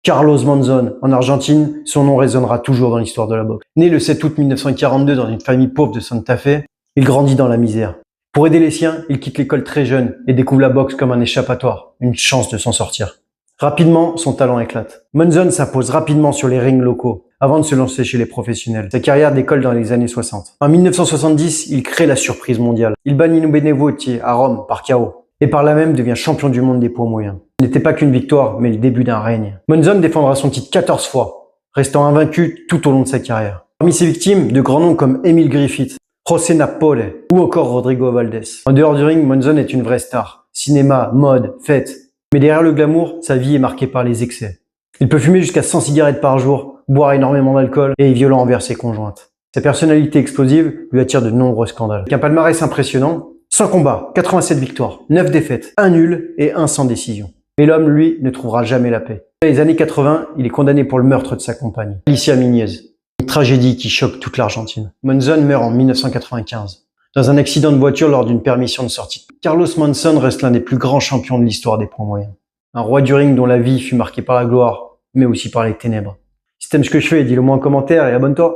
Carlos Monzon, en Argentine, son nom résonnera toujours dans l'histoire de la boxe. Né le 7 août 1942 dans une famille pauvre de Santa Fe, il grandit dans la misère. Pour aider les siens, il quitte l'école très jeune et découvre la boxe comme un échappatoire, une chance de s'en sortir. Rapidement, son talent éclate. Monzon s'impose rapidement sur les rings locaux, avant de se lancer chez les professionnels. Sa carrière décolle dans les années 60. En 1970, il crée la surprise mondiale. Il bat Nino Benedetti à Rome par KO, et par là même devient champion du monde des poids moyens. Ce n'était pas qu'une victoire, mais le début d'un règne. Monzon défendra son titre 14 fois, restant invaincu tout au long de sa carrière. Parmi ses victimes, de grands noms comme Emile Griffith, José Napole ou encore Rodrigo Valdés. En dehors du ring, Monzon est une vraie star. Cinéma, mode, fête. Mais derrière le glamour, sa vie est marquée par les excès. Il peut fumer jusqu'à 100 cigarettes par jour, boire énormément d'alcool et est violent envers ses conjointes. Sa personnalité explosive lui attire de nombreux scandales. Avec un palmarès impressionnant, 100 combats, 87 victoires, 9 défaites, 1 nul et 1 sans décision. Mais l'homme, lui, ne trouvera jamais la paix. Dans les années 80, il est condamné pour le meurtre de sa compagne, Alicia Mignez. Une tragédie qui choque toute l'Argentine. Monzon meurt en 1995, dans un accident de voiture lors d'une permission de sortie. Carlos Monzon reste l'un des plus grands champions de l'histoire des poids moyens. Un roi du ring dont la vie fut marquée par la gloire, mais aussi par les ténèbres. Si t'aimes ce que je fais, dis-le moi en commentaire et abonne-toi.